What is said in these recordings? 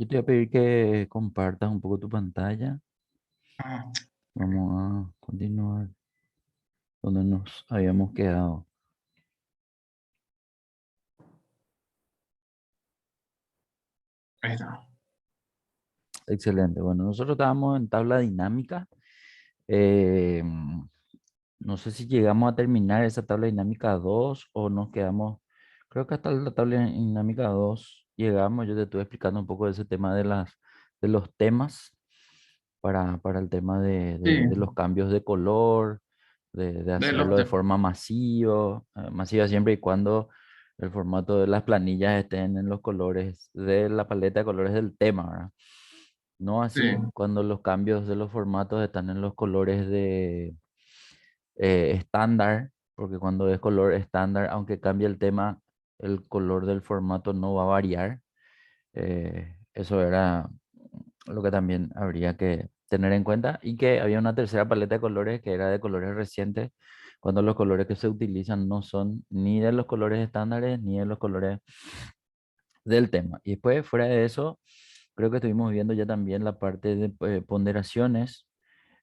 Yo te voy a pedir que compartas un poco tu pantalla. Ah, Vamos a continuar donde nos habíamos quedado. ahí está. Excelente. Bueno, nosotros estábamos en tabla dinámica. Eh, no sé si llegamos a terminar esa tabla dinámica 2 o nos quedamos, creo que hasta la tabla dinámica 2 llegamos. Yo te estuve explicando un poco de ese tema de los temas para el tema Sí, de los cambios de color, de de los hacerlo de temas. forma masiva siempre y cuando el formato de las planillas estén en los colores de la paleta de colores del tema, ¿verdad? No Sí, así cuando los cambios de los formatos están en los colores de estándar, porque cuando es color estándar, aunque cambie el tema, el color del formato no va a variar. Eso era lo que también habría que tener en cuenta y que había una tercera paleta de colores que era de colores recientes, cuando los colores que se utilizan no son ni de los colores estándares ni de los colores del tema. Y después, fuera de eso, creo que estuvimos viendo ya también la parte de ponderaciones,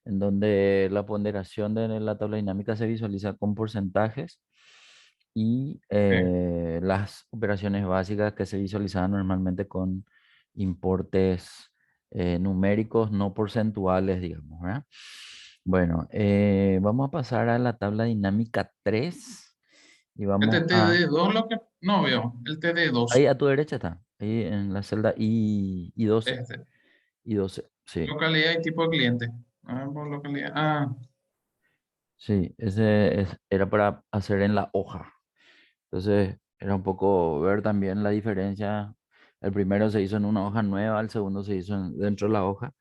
en donde la ponderación de la tabla dinámica se visualiza con porcentajes y sí. las operaciones básicas que se visualizaban normalmente con importes numéricos no porcentuales, digamos, ¿verdad? Bueno, vamos a pasar a la tabla dinámica 3 y Este vamos a... TD2 lo que no veo, el TD2. Ahí a tu derecha está, ahí en la celda I12, Este, I12, sí. localidad y tipo de cliente. A ver, por localidad. Ah, Sí, era para hacer en la hoja. Entonces, era un poco ver también la diferencia. El primero se hizo en una hoja nueva, el segundo se hizo dentro de la hoja.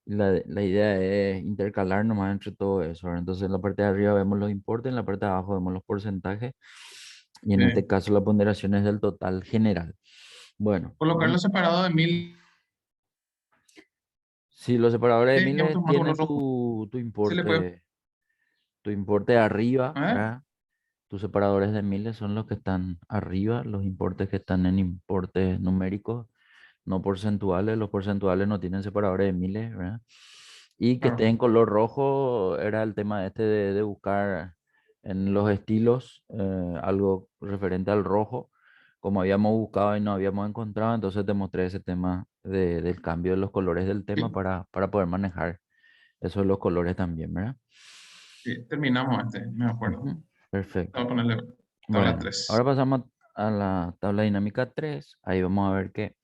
Y la idea es intercalar nomás entre todo eso, ¿verdad? Entonces, en la parte de arriba vemos los importes, en la parte de abajo vemos los porcentajes. Y en este sí. caso, la ponderación es del total general. Bueno, Colocarlo separado de 1000. si los separadores de Y miles otro más tienen color rojo. Se le puede. tu importe arriba, A ver. ¿verdad? Tus separadores de miles son los que están arriba, los importes que están en importes numéricos, no porcentuales. Los porcentuales no tienen separadores de miles, ¿verdad? Y que esté Claro. en color rojo era el tema este de buscar en los estilos algo referente al rojo. Como habíamos buscado y no habíamos encontrado, entonces te mostré ese tema del cambio de los colores del tema Sí, para poder manejar esos los colores también, ¿verdad? sí, terminamos este, me acuerdo. Ujú. Perfecto. Voy a ponerle tabla Bueno, ahora 3. pasamos a la tabla dinámica 3. Ahí vamos a ver que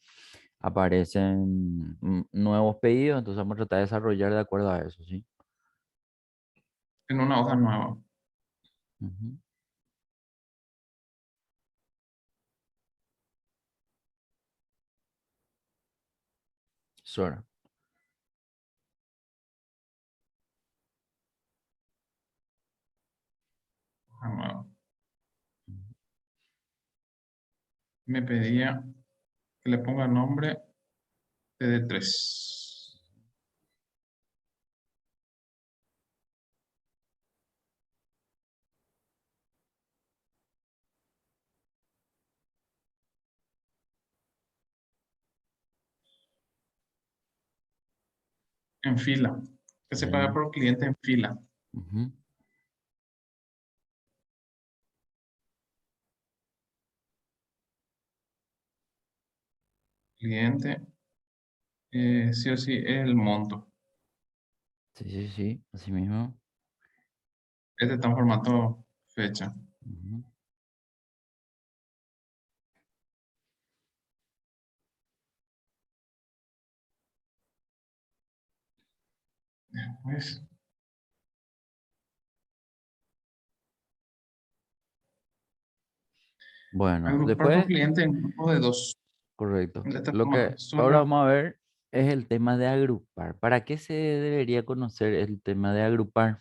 aparecen nuevos pedidos, entonces vamos a tratar de desarrollar de acuerdo a eso, ¿sí? En una hoja nueva. Ujú. Sora. Hoja nueva. Me pedía que le ponga nombre TD3. En fila. Que se paga Bien. por cliente en fila. Ujú. Cliente, sí o sí, el monto. Sí, sí, sí, así mismo. Este está en formato fecha. Ujú. Pues, Bueno, agrupar por después, cliente en grupos de dos. correcto. De esta Lo forma, que ahora solo vamos a ver es el tema de agrupar. ¿Para qué se debería conocer el tema de agrupar?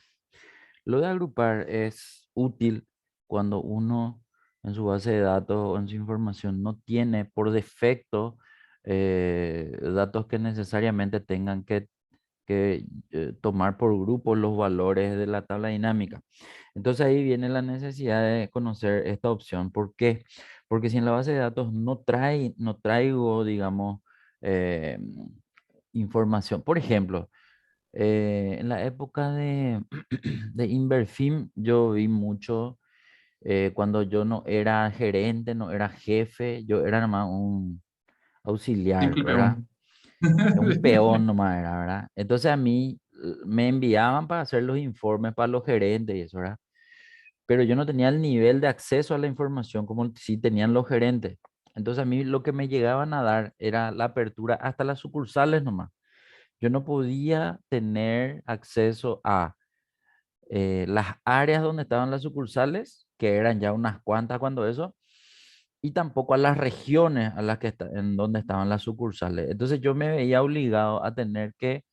Lo de agrupar es útil cuando uno en su base de datos o en su información no tiene por defecto datos que necesariamente tengan que tomar por grupo los valores de la tabla dinámica. Entonces ahí viene la necesidad de conocer esta opción. ¿Por qué? Porque si en la base de datos no traigo, digamos, eh, información. Por ejemplo, en la época de Inverfim, yo vi mucho cuando yo no era gerente, no era jefe, yo era nomás un auxiliar, Simple ¿verdad? peón. Un peón nomás era, ¿verdad? Entonces a mí me enviaban para hacer los informes para los gerentes y eso, ¿verdad? Pero yo no tenía el nivel de acceso a la información como si tenían los gerentes. Entonces a mí lo que me llegaban a dar era la apertura hasta las sucursales nomás. Yo no podía tener acceso a las áreas donde estaban las sucursales, que eran ya unas cuantas cuando eso, y tampoco a las regiones a las que en donde estaban las sucursales. Entonces yo me veía obligado a tener que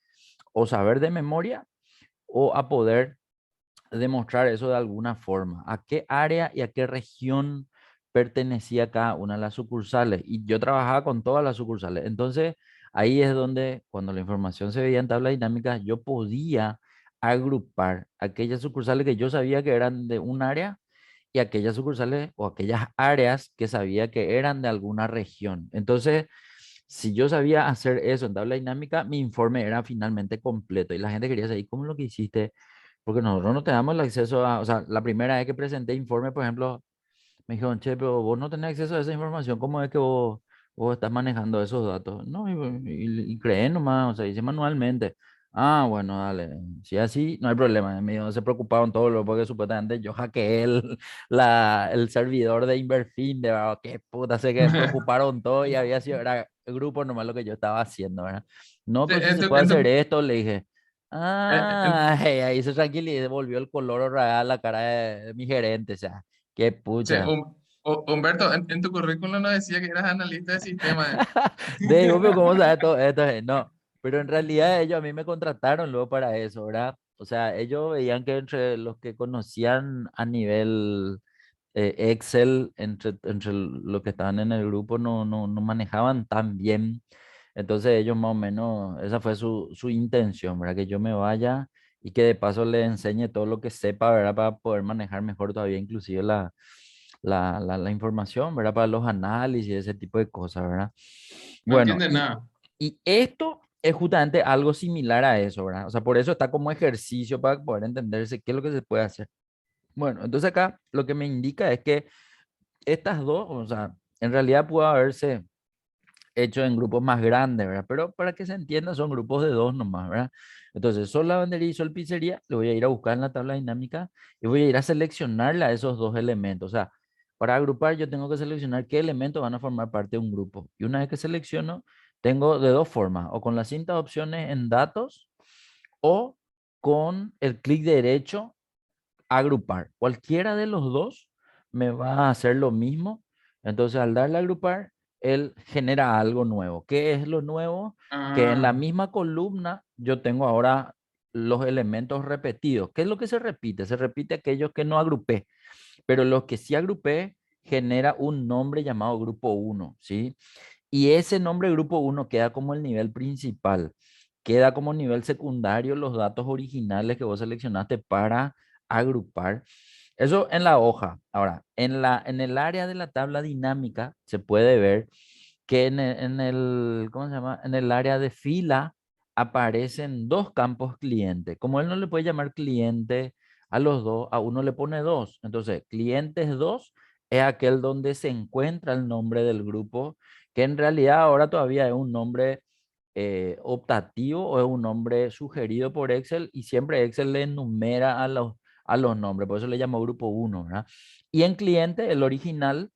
o saber de memoria o a poder demostrar eso de alguna forma, a qué área y a qué región pertenecía cada una de las sucursales. Y yo trabajaba con todas las sucursales. Entonces, ahí es donde, cuando la información se veía en tabla dinámica, yo podía agrupar aquellas sucursales que yo sabía que eran de un área y aquellas sucursales o aquellas áreas que sabía que eran de alguna región. Entonces, si yo sabía hacer eso en tabla dinámica, mi informe era finalmente completo y la gente quería saber, ¿cómo es lo que hiciste? Porque nosotros no tenemos el acceso a, o sea, la primera vez que presenté informe, por ejemplo, me dijeron, che, pero vos no tenés acceso a esa información, ¿cómo es que vos estás manejando esos datos? No, y creen nomás, o sea, dice manualmente. Ah, bueno, dale, si así, no hay problema. Se preocuparon todos los, porque supuestamente yo hackeé el servidor de Inverfin, de verdad, qué puta, sé que preocuparon todo y había sido, era el grupo nomás lo que yo estaba haciendo, ¿verdad? No, Sí, pero si se puede en hacer tu- esto, le dije. en- Ah, ahí se tranquilizó, y volvió el color real a la cara de mi gerente, o sea, qué sí, pucha. Humberto, en tu currículum no decía que eras analista de sistema. Digo, pero ¿cómo sabes todo esto? No, pero en realidad ellos a mí me contrataron luego para eso, ¿verdad? O sea, ellos veían que entre los que conocían a nivel Excel, entre los que estaban en el grupo, no manejaban tan bien. Entonces ellos más o menos, esa fue su intención, ¿verdad? Que yo me vaya y que de paso le enseñe todo lo que sepa, ¿verdad? Para poder manejar mejor todavía, inclusive la información, ¿verdad? Para los análisis y ese tipo de cosas, ¿verdad? No Bueno, entiende nada. y esto es justamente algo similar a eso, ¿verdad? O sea, por eso está como ejercicio para poder entenderse qué es lo que se puede hacer. Bueno, entonces acá lo que me indica es que estas dos, o sea, en realidad pudo haberse hecho en grupos más grandes, ¿verdad? Pero para que se entienda, son grupos de dos nomás, ¿verdad? Entonces, Sol Lavandería y Sol Pizzería, le voy a ir a buscar en la tabla dinámica y voy a ir a seleccionarle a esos dos elementos. O sea, para agrupar yo tengo que seleccionar qué elementos van a formar parte de un grupo. Y una vez que selecciono, tengo de dos formas, o con las cintas opciones en datos o con el clic derecho agrupar. Cualquiera de los dos me va a hacer lo mismo. Entonces, al darle a agrupar, él genera algo nuevo. ¿Qué es lo nuevo? Que en la Ah, misma columna yo tengo ahora los elementos repetidos. ¿Qué es lo que se repite? Se repite aquellos que no agrupé, pero los que sí agrupé genera un nombre llamado grupo uno, ¿sí? Y ese nombre grupo uno queda como el nivel principal. Queda como nivel secundario los datos originales que vos seleccionaste para agrupar. Eso en la hoja. Ahora, en el área de la tabla dinámica se puede ver que ¿cómo se llama? En el área de fila aparecen dos campos cliente. Como él no le puede llamar cliente a los dos, a uno le pone dos. Entonces, clientes dos es aquel donde se encuentra el nombre del grupo, que en realidad ahora todavía es un nombre optativo o es un nombre sugerido por Excel y siempre Excel le enumera a los nombres, por eso le llamo grupo uno, ¿verdad? Y en cliente, el original,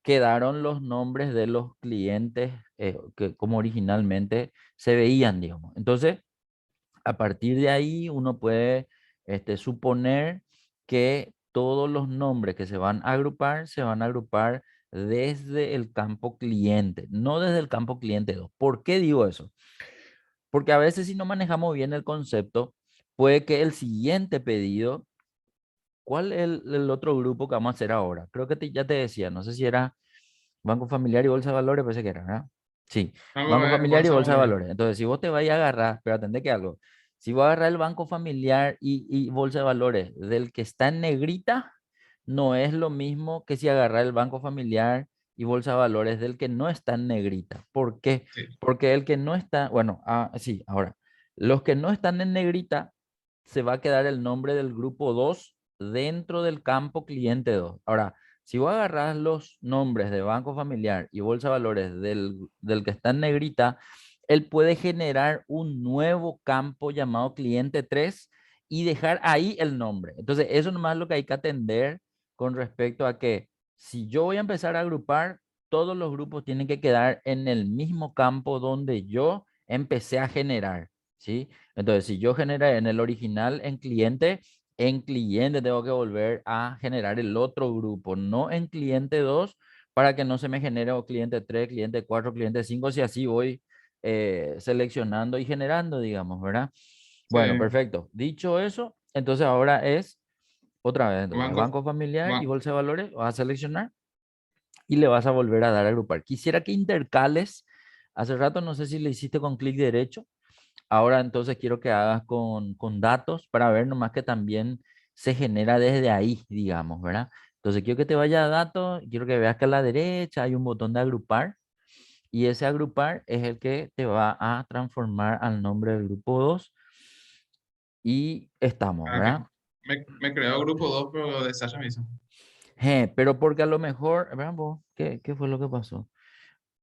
quedaron los nombres de los clientes que como originalmente se veían, digamos. Entonces, a partir de ahí uno puede suponer que todos los nombres que se van a agrupar desde el campo cliente, no desde el campo cliente 2. ¿Por qué digo eso? Porque a veces si no manejamos bien el concepto, puede que el siguiente pedido, ¿cuál es el otro grupo que vamos a hacer ahora? Creo que ya te decía, no sé si era Banco Familiar y Bolsa de Valores, parece que era, ¿verdad? Sí, algo Banco de Familiar y bolsa de Bolsa de valores. Valores. Entonces, si vos te vayas a agarrar, pero atendé que algo, si vos agarras el Banco Familiar y Bolsa de Valores del que está en negrita, no es lo mismo que si agarras el Banco Familiar y bolsa de valores del que no está en negrita. ¿Por qué? Sí, Porque el que no está, bueno, sí, ahora, los que no están en negrita, se va a quedar el nombre del grupo 2 dentro del campo cliente 2. Ahora, si vos agarras los nombres de Banco Familiar y Bolsa de Valores del que está en negrita, él puede generar un nuevo campo llamado cliente 3 y dejar ahí el nombre. Entonces, eso nomás es lo que hay que atender con respecto a que si yo voy a empezar a agrupar, todos los grupos tienen que quedar en el mismo campo donde yo empecé a generar, ¿sí? Entonces, si yo generé en el original en cliente tengo que volver a generar el otro grupo, no en cliente 2 para que no se me genere o cliente 3 cliente 4 cliente 5 si así voy seleccionando y generando, digamos, ¿verdad? sí. Bueno, perfecto. Dicho eso, entonces ahora es otra vez, entonces, Banco, banco familiar y ba- bolsa de valores, vas a seleccionar y le vas a volver a dar a agrupar. Quisiera que intercales, hace rato no sé si le hiciste con clic derecho, ahora entonces quiero que hagas con datos para ver nomás que también se genera desde ahí, digamos, ¿verdad? Entonces quiero que te vaya a datos, quiero que veas que a la derecha hay un botón de agrupar y ese agrupar es el que te va a transformar al nombre del grupo 2 y estamos, ah, ¿verdad? me creó grupo 2 pero de Sasha me hizo. Pero porque a lo mejor, ¿verdad vos? ¿Qué fue lo que pasó?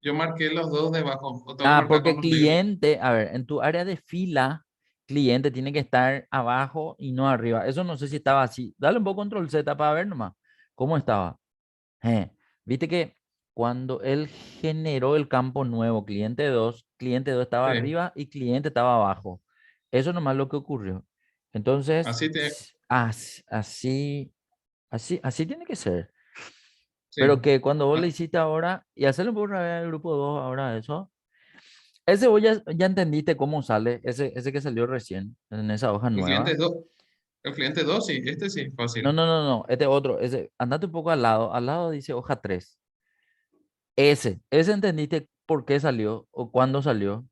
Yo marqué los dos debajo, o tengo que Ah, marcar con porque los medios. cliente, a ver, en tu área de fila, cliente tiene que estar abajo y no arriba. Eso no sé si estaba así. Dale un poco control Z para ver nomás cómo estaba. Eh, Viste que cuando él generó el campo nuevo, cliente 2 estaba Sí, arriba y cliente estaba abajo. Eso nomás lo que ocurrió. Entonces, así te, así tiene que ser. sí. Pero que cuando vos le Ah, hiciste ahora, y hacerlo por una vez al grupo 2 ahora eso. Ese vos ya entendiste cómo sale, ese que salió recién, en esa hoja el cliente nueva. 2, el cliente 2 sí, este sí, No, fácil. no, no, no, este otro, andate un poco al lado dice hoja 3. Ese entendiste por qué salió o cuándo salió.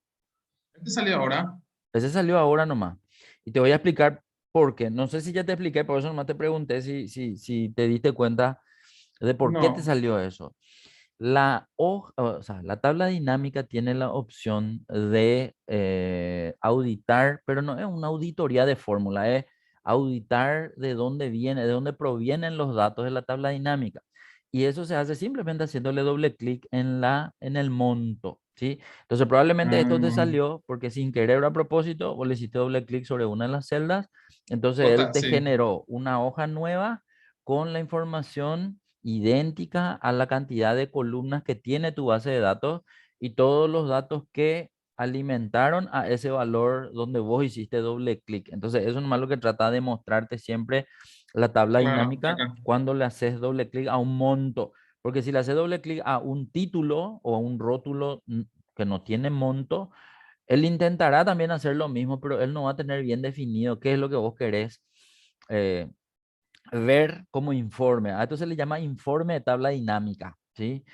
Este salió ahora. Ese salió ahora nomás. Y te voy a explicar por qué. No sé si ya te expliqué, por eso nomás te pregunté si te diste cuenta de por qué te No. salió eso. O sea, la tabla dinámica tiene la opción de auditar, pero no es una auditoría de fórmula, es auditar de dónde viene, de dónde provienen los datos de la tabla dinámica. Y eso se hace simplemente haciéndole doble clic en el monto, ¿sí? Entonces probablemente esto te Mm, salió porque sin querer o a propósito, vos le hiciste doble clic sobre una de las celdas, entonces él total, te sí, generó una hoja nueva con la información idéntica a la cantidad de columnas que tiene tu base de datos y todos los datos que alimentaron a ese valor donde vos hiciste doble clic. Entonces, eso nomás lo que trata de mostrarte siempre la tabla claro, dinámica acá. cuando le haces doble clic a un monto. Porque si le haces doble clic a un título o a un rótulo que no tiene monto, él intentará también hacer lo mismo, pero él no va a tener bien definido qué es lo que vos querés. eh, Ver como informe. A esto se le llama informe de tabla dinámica, ¿sí?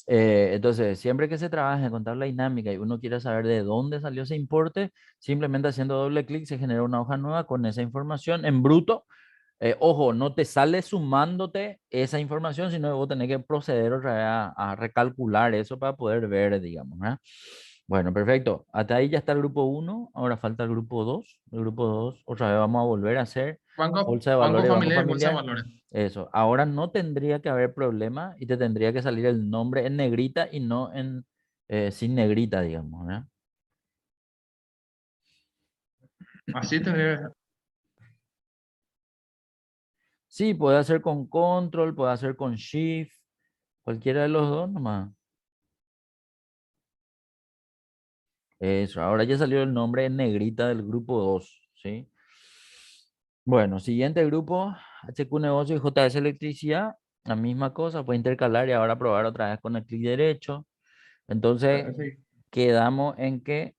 Entonces, siempre que se trabaje con tabla dinámica y uno quiere saber de dónde salió ese importe, simplemente haciendo doble clic se genera una hoja nueva con esa información en bruto. Ojo, no te sale sumándote esa información, sino que vos tenés que proceder otra vez a recalcular eso para poder ver, digamos, ¿verdad? Bueno, perfecto. Hasta ahí ya está el grupo uno, ahora falta el grupo 2. El grupo 2 otra vez vamos a volver a hacer bolsa de Banco valores, banco familiar y bolsa de familiar. valores. Eso. Ahora no tendría que haber problema y te tendría que salir el nombre en negrita y no en sin negrita, digamos, ¿verdad? Así te, Sí, puede hacer con control, puede hacer con shift, cualquiera de los dos nomás. Eso, ahora ya salió el nombre en negrita del grupo 2, ¿sí? Bueno, siguiente grupo, HQ Negocio y JS Electricidad, la misma cosa, puede intercalar y ahora probar otra vez con el clic derecho. Entonces, sí. quedamos en que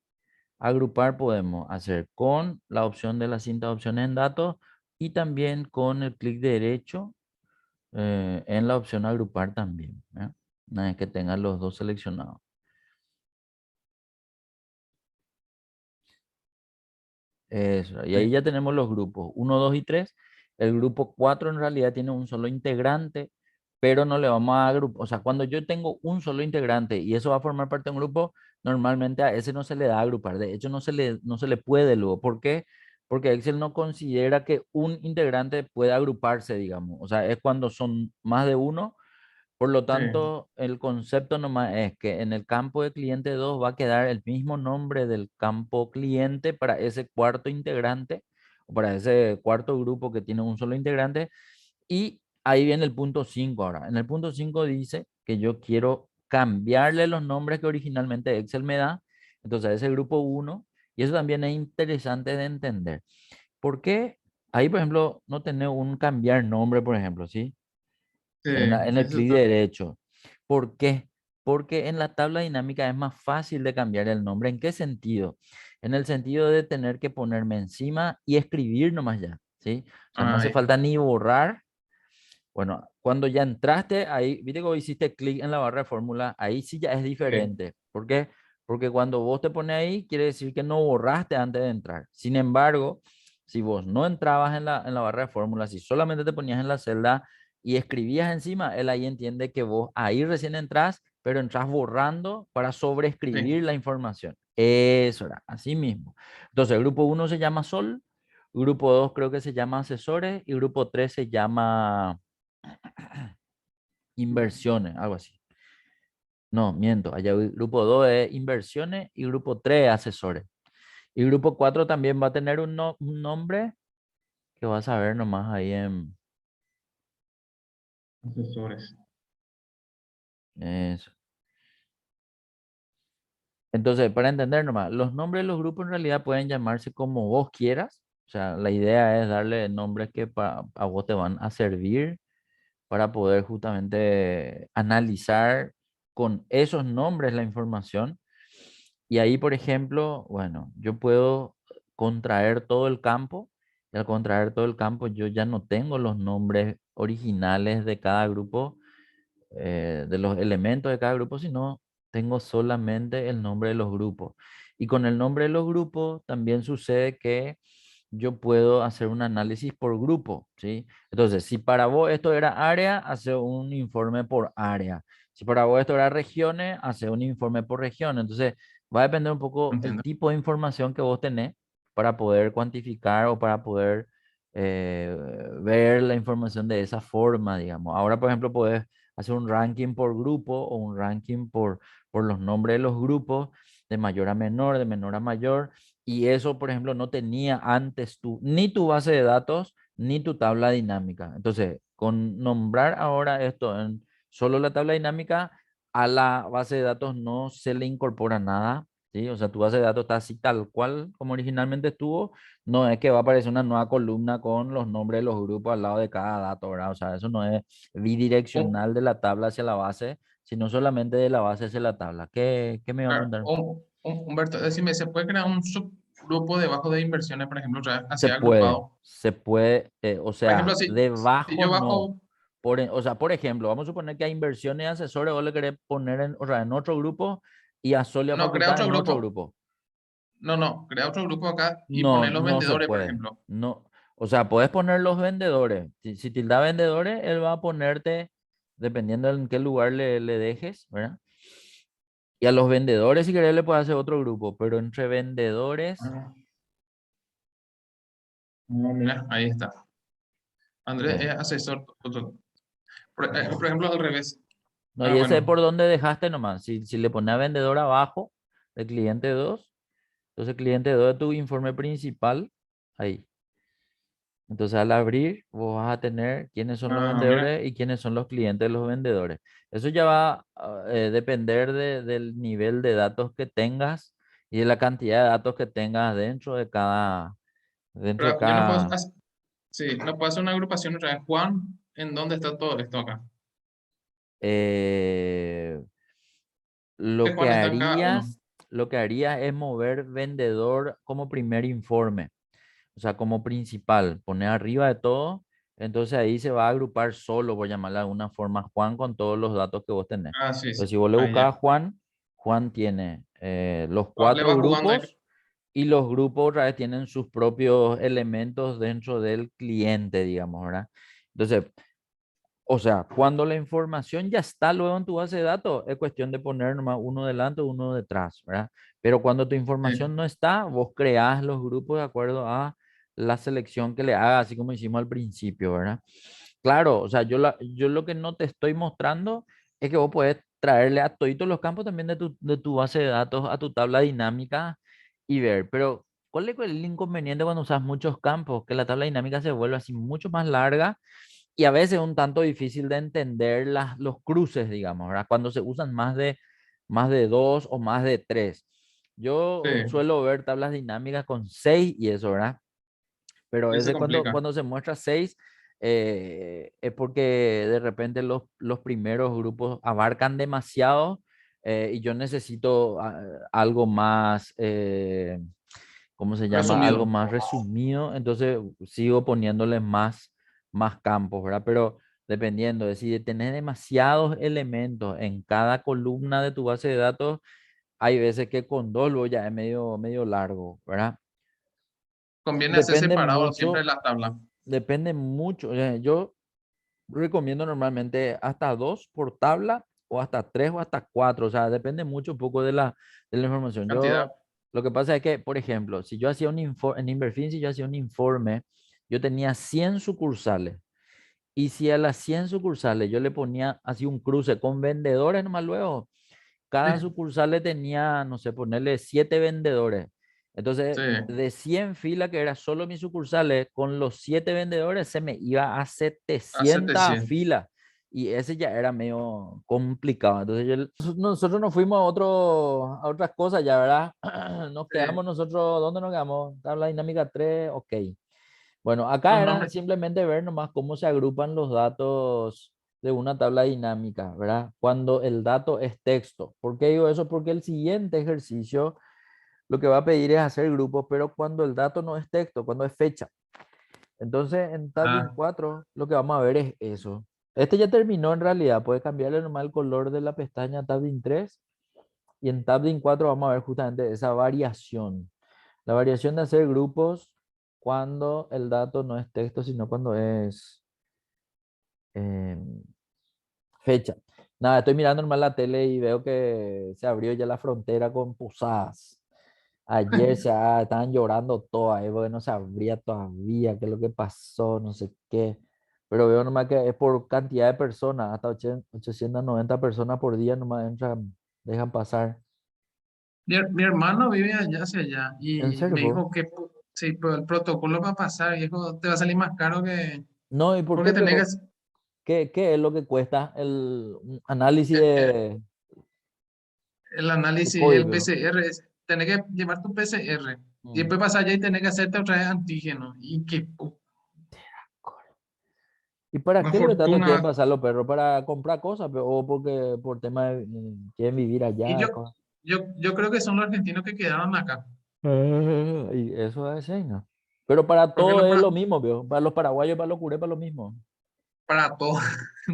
agrupar podemos hacer con la opción de la cinta de opciones en datos y también con el clic derecho en la opción agrupar también, ¿eh? Una vez que tengan los dos seleccionados. Eso, y ahí Sí. ya tenemos los grupos uno 2 y 3. El grupo 4 en realidad tiene un solo integrante, pero no le vamos a agrupar. O sea, cuando yo tengo un solo integrante y eso va a formar parte de un grupo, normalmente a ese no se le da a agrupar. De hecho, no se le puede luego. ¿Por qué? Porque Excel no considera que un integrante pueda agruparse, digamos. O sea, es cuando son más de uno. Por lo Sí, tanto, el concepto nomás es que en el campo de cliente 2 va a quedar el mismo nombre del campo cliente para ese cuarto integrante o para ese cuarto grupo que tiene un solo integrante. Y ahí viene el punto 5 ahora. En el punto 5 dice que yo quiero cambiarle los nombres que originalmente Excel me da. Entonces, ese grupo uno, y eso también es interesante de entender. ¿Por qué? Ahí, por ejemplo, no tener un cambiar nombre, por ejemplo, ¿sí? sí, En el eso clic está bien. derecho. ¿Por qué? Porque en la tabla dinámica es más fácil de cambiar el nombre. ¿En qué sentido? En el sentido de tener que ponerme encima y escribir nomás ya, ¿sí? O sea, no hace Ahí, falta ni borrar. Bueno, cuando ya entraste ahí, viste que hiciste clic en la barra de fórmula, ahí sí ya es sí, diferente. ¿Por qué? Porque cuando vos te pones ahí, quiere decir que no borraste antes de entrar. Sin embargo, si vos no entrabas en la barra de fórmula, si solamente te ponías en la celda y escribías encima, él ahí entiende que vos ahí recién entras, pero entras borrando para sí. sobreescribir la información. Eso era, así mismo. Entonces, el grupo uno se llama Sol, grupo 2 creo que se llama Asesores y grupo 3 se llama inversiones, algo así. No, miento. Allá grupo 2 es inversiones y grupo 3 asesores. Y grupo 4 también va a tener un nombre que vas a ver nomás ahí en Asesores. eso. Entonces, para entender nomás, los nombres de los grupos en realidad pueden llamarse como vos quieras. O sea, la idea es darle nombres que a vos te van a servir para poder justamente analizar con esos nombres la información. Y ahí, por ejemplo, bueno, yo puedo contraer todo el campo. Y al contraer todo el campo, yo ya no tengo los nombres originales de cada grupo, de los elementos de cada grupo, sino tengo solamente el nombre de los grupos. Y con el nombre de los grupos también sucede que yo puedo hacer un análisis por grupo, ¿sí? Entonces, si para vos esto era área, hace un informe por área. Si para vos esto era regiones, hace un informe por región. Entonces, va a depender un poco el Entiendo. tipo de información que vos tenés para poder cuantificar o para poder ver la información de esa forma, digamos. Ahora, por ejemplo, puedes hacer un ranking por grupo o un ranking por los nombres de los grupos, de mayor a menor, de menor a mayor. Y eso, por ejemplo, no tenía antes ni tu base de datos, ni tu tabla dinámica. Entonces, con nombrar ahora esto en solo la tabla dinámica, a la base de datos no se le incorpora nada, ¿sí? O sea, tu base de datos está así tal cual como originalmente estuvo. No es que va a aparecer una nueva columna con los nombres de los grupos al lado de cada dato, ¿verdad? O sea, eso no es Un- bidireccional de la tabla hacia la base, sino solamente de la base hacia la tabla. ¿Qué me iba a preguntar? Humberto, decime, ¿se puede crear un subgrupo debajo de inversiones, por ejemplo, otra vez así agrupado? Se puede, o Por sea, ejemplo, si debajo yo no. bajo, O sea, por ejemplo, vamos a suponer que a inversiones y asesores vos le querés poner en, o sea, en otro grupo y a Sol y a no, crea facultad otro en otro grupo. grupo. No, crea otro grupo acá y No, poner los no se vendedores, por puede. ejemplo. No. O sea, puedes poner los vendedores. Si tilda vendedores, él va a ponerte, dependiendo en qué lugar le dejes, ¿verdad? Y a los vendedores, si querés, le puedes hacer otro grupo, pero entre vendedores, Ah, no, mira, ahí está. Andrés sí. es asesor. Por ejemplo, al revés. No, Ah, y ese es bueno. por donde dejaste nomás. Si le pones a vendedor abajo, el cliente 2 entonces cliente 2 es tu informe principal, ahí. Entonces al abrir, vos vas a tener quiénes son los Ah, mira. vendedores y quiénes son los clientes de los vendedores. Eso ya va a depender del nivel de datos que tengas y de la cantidad de datos que tengas dentro de Pero yo no puedo, cada, sí, no puedo hacer una agrupación otra vez. Juan, ¿en dónde está todo esto acá? eh, Que lo que Juan está en cada uno. harías, lo que harías es mover vendedor como primer informe. O sea, como principal, poner arriba de todo, entonces ahí se va a agrupar solo, por llamarle de alguna forma, Juan con todos los datos que vos tenés. Ah, sí, Entonces, sí. si vos le Ahí buscas a ya. Juan, Juan tiene los Le cuatro va jugando ahí. grupos y los grupos otra vez tienen sus propios elementos dentro del cliente, digamos, ¿verdad? Entonces, O sea, cuando la información ya está luego en tu base de datos, es cuestión de poner nomás uno delante o uno detrás, ¿verdad? Pero cuando tu información no está, vos creás los grupos de acuerdo a la selección que le hagas, así como hicimos al principio, ¿verdad? Claro, o sea, yo lo que no te estoy mostrando es que vos puedes traerle a toditos los campos también de tu base de datos a tu tabla dinámica y ver, pero ¿cuál es el inconveniente cuando usas muchos campos? Que la tabla dinámica se vuelve así mucho más larga y a veces un tanto difícil de entender los cruces, digamos, ¿verdad? Cuando se usan más de dos o más de tres. Sí, Yo suelo ver tablas dinámicas con seis y eso, ¿verdad? Pero a ya se veces complica. cuando se muestra seis, es porque de repente los primeros grupos abarcan demasiado y yo necesito algo más, ¿cómo se llama? Algo Resumido. más resumido, entonces sigo poniéndole más campos, ¿verdad? Pero dependiendo de si tenés demasiados elementos en cada columna de tu base de datos, hay veces que con dos luego ya es medio largo, ¿verdad? Conviene hacer Depende separado siempre mucho, la tabla. depende mucho. Yo recomiendo normalmente hasta dos por tabla o hasta tres o hasta cuatro. O sea, depende mucho un poco de la información. Cantidad. Lo que pasa es que, por ejemplo, si yo hacía un informe, en Inverfin, si yo hacía un informe, yo tenía 100 sucursales. Y si a las 100 sucursales yo le ponía así un cruce con vendedores nomás luego, cada Sí, sucursal le tenía, no sé, ponerle 7 vendedores. Entonces, sí, de 100 filas, que era solo mis sucursales, con los 7 vendedores se me iba a a 700 700. filas. Y ese ya era medio complicado. Entonces, nosotros nos fuimos a otras cosas ya, ¿verdad? Nos Sí. quedamos nosotros, ¿dónde nos quedamos? Tabla dinámica 3 ok. Bueno, acá Los era nombres. simplemente ver nomás cómo se agrupan los datos de una tabla dinámica, ¿verdad? Cuando el dato es texto. ¿Por qué digo eso? Porque el siguiente ejercicio lo que va a pedir es hacer grupos, pero cuando el dato no es texto, cuando es fecha. Entonces, en Tablin Ah, 4 lo que vamos a ver es eso. Este ya terminó en realidad, puedes cambiarle nomás el color de la pestaña a Tablin 3 y en Tablin 4 vamos a ver justamente esa variación. La variación de hacer grupos cuando el dato no es texto, sino cuando es eh, fecha. Nada, estoy mirando normal la tele y veo que se abrió ya la frontera con Posadas. Ayer estaban llorando todos ahí porque no se abría todavía, qué es lo que pasó, no sé qué. Pero veo nomás que es por cantidad de personas, hasta 890 personas por día nomás entran, dejan pasar. mi hermano vive allá hacia allá ¿En y serio, me po? dijo que sí, pero el protocolo para pasar, viejo, te va a salir más caro que... No, ¿y por Porque qué? tenés Pero, ¿qué es lo que cuesta un análisis el de análisis, el código? PCR, tenés que llevar tu PCR y Mm. después pasar allá y tenés que hacerte otra vez antígeno. Y qué ¿Y para una qué lo que tanto quieren fortuna. pasar los perros? ¿Para comprar cosas o porque por tema de quieren vivir Y allá? yo creo que son los argentinos que quedaron acá. Y eso es así, ¿no? Pero para Porque todo los, es lo mismo, veo. Para los paraguayos, para los curepas, lo mismo. para todo.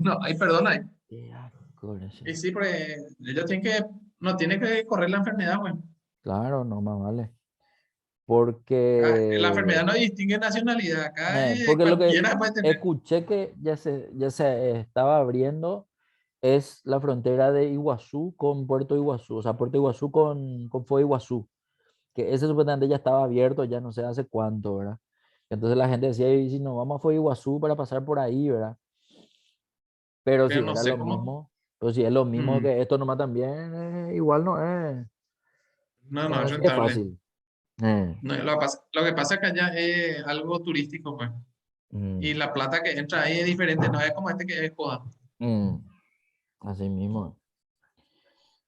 No, ay, perdona. Ya, con eso. Y sí, porque ellos tienen que, no tienen que correr la enfermedad, güey. Claro, no más vale. La Porque, enfermedad no distingue nacionalidad. Acá porque lo que cualquiera puede tener. escuché que ya se estaba abriendo es la frontera de Iguazú con Puerto Iguazú, o sea, Puerto Iguazú con Foz de Iguazú, que ese supuestamente ya estaba abierto, ya no sé hace cuánto, ¿verdad? Entonces la gente decía, y si no, vamos a Foz de Iguazú para pasar por ahí, ¿verdad? Pero Pero si no era lo sé cómo. mismo, pero si es lo mismo Mm, que esto nomás también, igual no, no no es es así de rentable. fácil. No, lo que pasa es que allá es algo turístico, pues. Y Mm, la plata que entra ahí es diferente, no es como este que es joda. mm, así mismo.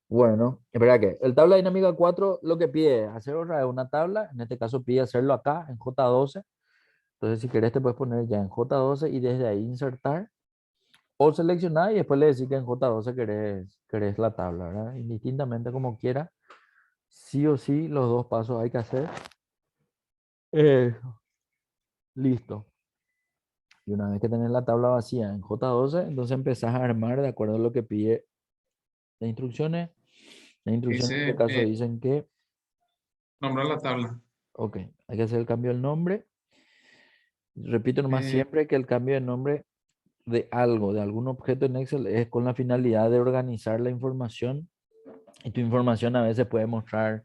Bueno, espera que el tabla dinámica 4 lo que pide es hacer otra vez una tabla, en este caso pide hacerlo acá en J12. Entonces si querés te puedes poner ya en J12 y desde ahí insertar o seleccionar y después le decís que en J12 querés la tabla, ¿verdad? Indistintamente como quieras, sí o sí los dos pasos hay que hacer. Eh, listo. Y una vez que tenés la tabla vacía en J12, entonces empezás a armar de acuerdo a lo que pide las instrucciones. Las instrucciones en este Dice, caso dicen que, nombrar la tabla. ok, hay que hacer el cambio del nombre. Repito nomás Eh, siempre que el cambio de nombre de algo, de algún objeto en Excel, es con la finalidad de organizar la información. Y tu información a veces puede mostrar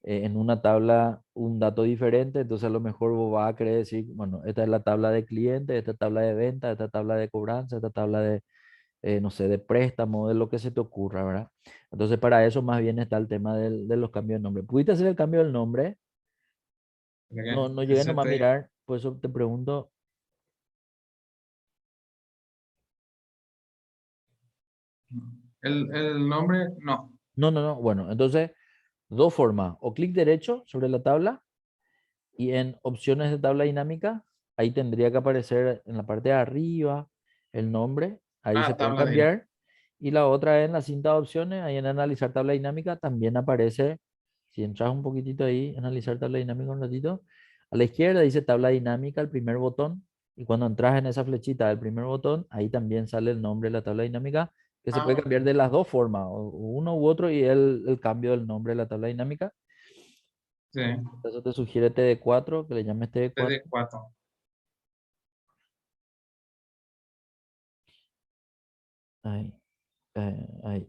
en una tabla un dato diferente, entonces a lo mejor vos vas a querer decir, bueno, esta es la tabla de clientes, esta tabla de venta, esta tabla de cobranza, esta tabla de, no sé, de préstamo, de lo que se te ocurra, ¿verdad? Entonces para eso más bien está el tema de los cambios de nombre. ¿Pudiste hacer el cambio del nombre? No, no llegué Ese nomás a mirar, por eso te pregunto. el nombre, no. No, no, no. Bueno, entonces, dos formas. O clic derecho sobre la tabla y en opciones de tabla dinámica, ahí tendría que aparecer en la parte de arriba el nombre. Ahí se Ah, puede tabla de cambiar. Y la otra es en la cinta de opciones, ahí en analizar tabla dinámica también aparece, si entras un poquitito ahí, analizar tabla dinámica un ratito, a la izquierda dice tabla dinámica, el primer botón. Y cuando entras en esa flechita del primer botón, ahí también sale el nombre de la tabla dinámica, que se Ah, puede ok. cambiar de las dos formas, o uno u otro, y el cambio del nombre de la tabla dinámica. Sí, Eso te sugiere TD4, que le llames TD4. TD4. Ahí, ahí,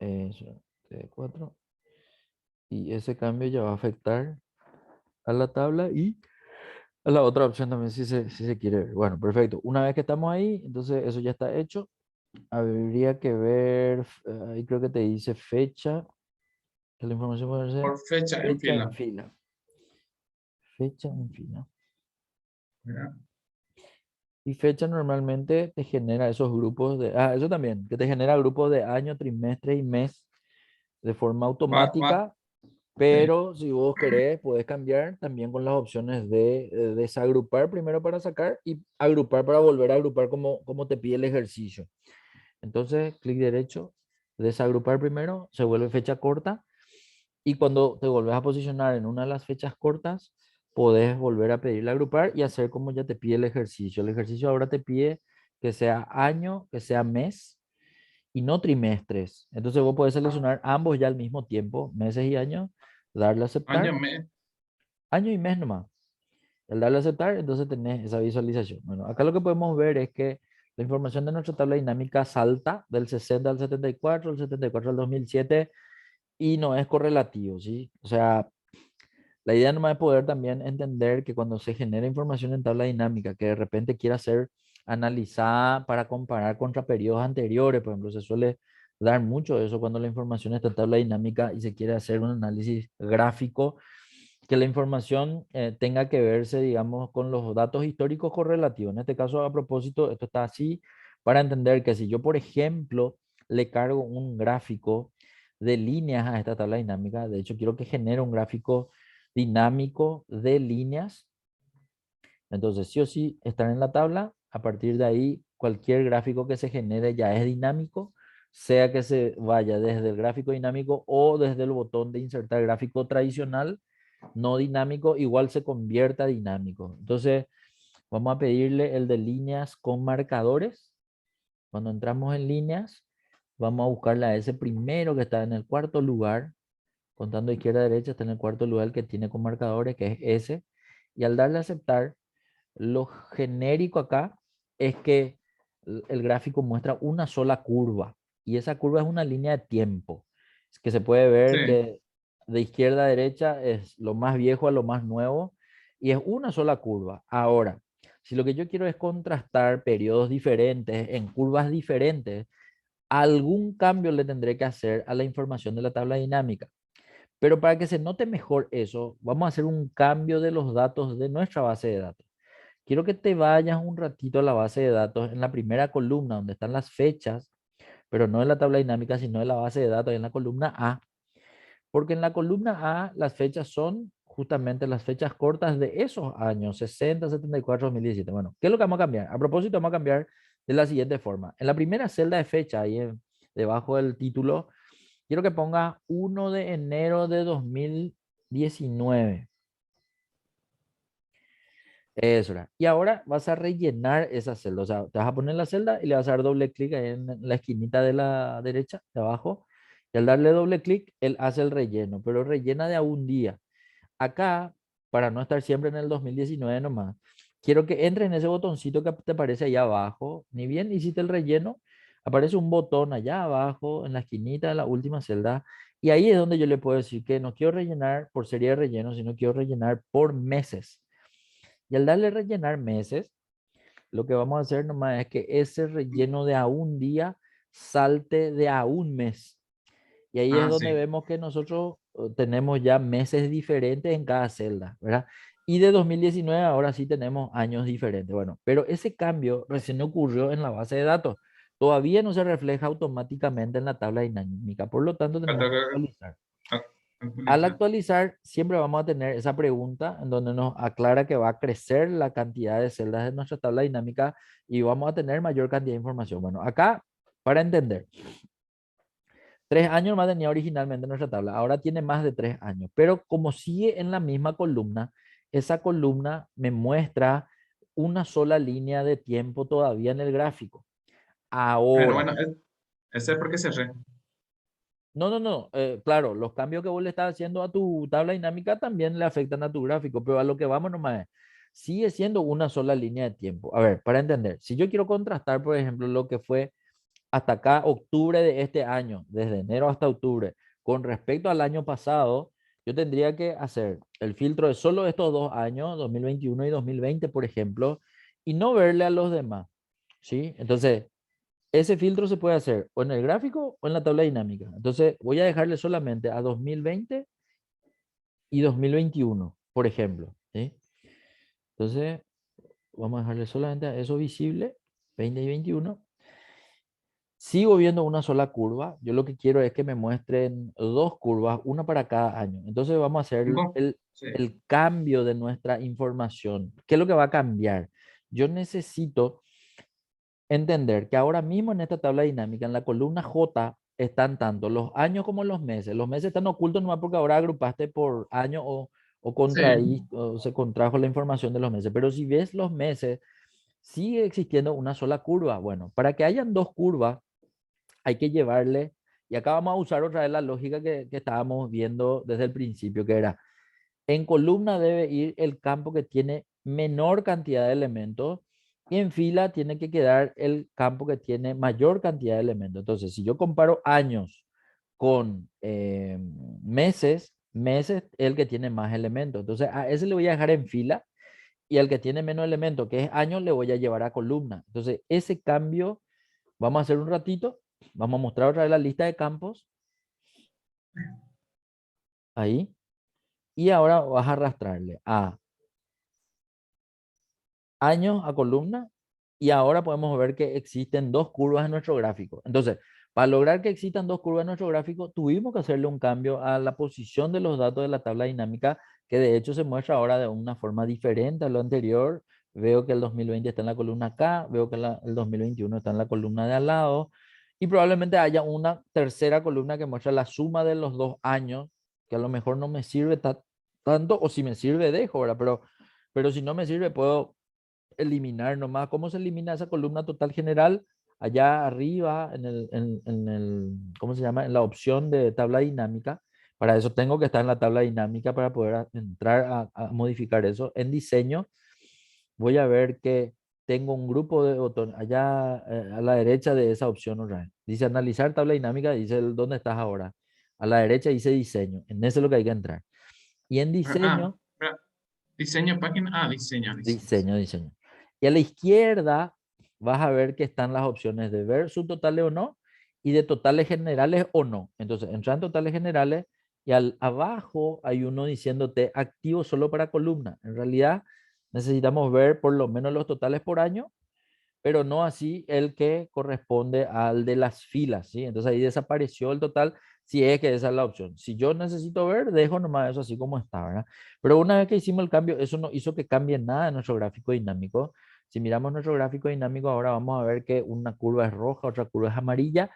eso, TD4. Y ese cambio ya va a afectar a la tabla y a la otra opción también si se quiere ver. Bueno, perfecto. Una vez que estamos ahí, entonces eso ya está hecho. Habría que ver, ahí creo que te dice fecha, que la información puede ser Por fecha en fecha en fila. fila. Fecha en fila. Mira. Y fecha normalmente te genera esos grupos de, eso también, que te genera grupos de año, trimestre y mes de forma Va, automática, sí. pero si vos querés, puedes cambiar también con las opciones de desagrupar primero para sacar y agrupar para volver a agrupar como te pide el ejercicio. Entonces, clic derecho, desagrupar primero, se vuelve fecha corta y cuando te volvés a posicionar en una de las fechas cortas, podés volver a pedirle agrupar y hacer como ya te pide el ejercicio. El ejercicio ahora te pide que sea año, que sea mes y no trimestres. Entonces vos podés seleccionar ambos ya al mismo tiempo, meses y años, darle a Año, aceptar, mes. año y mes nomás. Al darle a aceptar, entonces tenés esa visualización. Bueno, acá lo que podemos ver es que la información de nuestra tabla dinámica salta del 60 al 74, del 74 al 2007 y no es correlativo, ¿sí? O sea, la idea nomás es poder también entender que cuando se genera información en tabla dinámica que de repente quiera ser analizada para comparar contra periodos anteriores, por ejemplo, se suele dar mucho eso cuando la información está en tabla dinámica y se quiere hacer un análisis gráfico, que la información tenga que verse, digamos, con los datos históricos correlativos. En este caso, a propósito, esto está así para entender que si yo, por ejemplo, le cargo un gráfico de líneas a esta tabla dinámica, de hecho, quiero que genere un gráfico dinámico de líneas. Entonces, sí o sí, están en la tabla. A partir de ahí, cualquier gráfico que se genere ya es dinámico, sea que se vaya desde el gráfico dinámico o desde el botón de insertar gráfico tradicional, no dinámico, igual se convierta a dinámico. Entonces, vamos a pedirle el de líneas con marcadores. Cuando entramos en líneas, vamos a buscarle a ese primero que está en el cuarto lugar, contando izquierda a derecha, está en el cuarto lugar que tiene con marcadores, que es ese. Y al darle a aceptar, lo genérico acá es que el gráfico muestra una sola curva y esa curva es una línea de tiempo. Es que se puede Sí. ver que de izquierda a derecha es lo más viejo a lo más nuevo y es una sola curva. Ahora, si lo que yo quiero es contrastar periodos diferentes en curvas diferentes, algún cambio le tendré que hacer a la información de la tabla dinámica. Pero para que se note mejor eso, vamos a hacer un cambio de los datos de nuestra base de datos. Quiero que te vayas un ratito a la base de datos en la primera columna donde están las fechas, pero no en la tabla dinámica, sino en la base de datos, en la columna A, porque en la columna A las fechas son justamente las fechas cortas de esos años, 60, 74, 2017. Bueno, ¿qué es lo que vamos a cambiar? A propósito, vamos a cambiar de la siguiente forma. En la primera celda de fecha, debajo del título, quiero que ponga 1 de enero de 2019. Eso era. Y ahora vas a rellenar esa celda. O sea, te vas a poner la celda y le vas a dar doble clic ahí en la esquinita de la derecha, de abajo. Y al darle doble clic, él hace el relleno, pero rellena de a un día. Acá, para no estar siempre en el 2019 nomás, quiero que entres en ese botoncito que te aparece allá abajo. Ni bien hiciste el relleno, aparece un botón allá abajo, en la esquinita de la última celda. Y ahí es donde yo le puedo decir que no quiero rellenar por serie de rellenos, sino quiero rellenar por meses. Y al darle rellenar meses, lo que vamos a hacer nomás es que ese relleno de a un día salte de a un mes. Y ahí es Ah, donde sí. vemos que nosotros tenemos ya meses diferentes en cada celda, ¿verdad? Y de 2019 ahora sí tenemos años diferentes. Bueno, pero ese cambio recién ocurrió en la base de datos. Todavía no se refleja automáticamente en la tabla dinámica, por lo tanto tenemos Falta que actualizar. Al actualizar. actualizar, siempre vamos a tener esa pregunta en donde nos aclara que va a crecer la cantidad de celdas de nuestra tabla dinámica y vamos a tener mayor cantidad de información. Bueno, acá, para entender, 3 años más tenía originalmente nuestra tabla, ahora tiene más de 3 años, pero como sigue en la misma columna, esa columna me muestra una sola línea de tiempo todavía en el gráfico. Pero Ahora, bueno, ese es porque cerré. no, no, no, claro, los cambios que vos le estás haciendo a tu tabla dinámica también le afectan a tu gráfico, pero a lo que vamos nomás es, sigue siendo una sola línea de tiempo. A ver, para entender, si yo quiero contrastar, por ejemplo, lo que fue hasta acá, octubre de este año, desde enero hasta octubre, con respecto al año pasado, yo tendría que hacer el filtro de solo estos 2 años, 2021 y 2020, por ejemplo, y no verle a los demás, ¿sí? Entonces, ese filtro se puede hacer o en el gráfico o en la tabla dinámica. Entonces, voy a dejarle solamente a 2020 y 2021, por ejemplo, ¿sí? Entonces, vamos a dejarle solamente a eso visible, 20 y 21. Sigo viendo una sola curva. Yo lo que quiero es que me muestren dos curvas, una para cada año. Entonces vamos a hacer ¿Cinco? Sí. el cambio de nuestra información. ¿Qué es lo que va a cambiar? Yo necesito entender que ahora mismo en esta tabla dinámica, en la columna J, están tanto los años como los meses. Los meses están ocultos nomás porque ahora agrupaste por año o Sí. contraí, o se contrajo la información de los meses. Pero si ves los meses, sigue existiendo una sola curva. Bueno, para que hayan dos curvas, hay que llevarle, y acá vamos a usar otra vez la lógica que estábamos viendo desde el principio, que era, en columna debe ir el campo que tiene menor cantidad de elementos y en fila tiene que quedar el campo que tiene mayor cantidad de elementos. Entonces, si yo comparo años con meses, meses es el que tiene más elementos. Entonces, a ese le voy a dejar en fila y al que tiene menos elementos, que es años, le voy a llevar a columna. Entonces, ese cambio vamos a hacer un ratito. Vamos a mostrar otra vez la lista de campos. Ahí. Y ahora vas a arrastrarle a años a columna. Y ahora podemos ver que existen dos curvas en nuestro gráfico. Entonces, para lograr que existan dos curvas en nuestro gráfico, tuvimos que hacerle un cambio a la posición de los datos de la tabla dinámica, que de hecho se muestra ahora de una forma diferente a lo anterior. Veo que el 2020 está en la columna acá, veo que el 2021 está en la columna de al lado, y probablemente haya una tercera columna que muestra la suma de los 2 años, que a lo mejor no me sirve tanto, o si me sirve, dejo, ¿verdad? Pero si no me sirve, puedo eliminar nomás. ¿Cómo se elimina esa columna total general? Allá arriba, ¿cómo se llama? En la opción de tabla dinámica. Para eso tengo que estar en la tabla dinámica para poder entrar a modificar eso. En diseño, voy a ver que tengo un grupo de botones allá a la derecha de esa opción otra vez. Dice analizar tabla dinámica, dice dónde estás ahora. A la derecha dice diseño. En eso es lo que hay que entrar. Y en Ah, diseño, espera. Diseño, página. Ah, diseño, diseño. diseño. Y a la izquierda vas a ver que están las opciones de ver subtotales o no y de totales generales o no. Entonces, entra en totales generales y abajo hay uno diciéndote activo solo para columna. En realidad, necesitamos ver por lo menos los totales por año, pero no así el que corresponde al de las filas, ¿sí? Entonces ahí desapareció el total, si es que esa es la opción. Si yo necesito ver, dejo nomás eso así como está, ¿verdad? Pero una vez que hicimos el cambio, eso no hizo que cambie nada en nuestro gráfico dinámico. Si miramos nuestro gráfico dinámico, ahora vamos a ver que una curva es roja, otra curva es amarilla.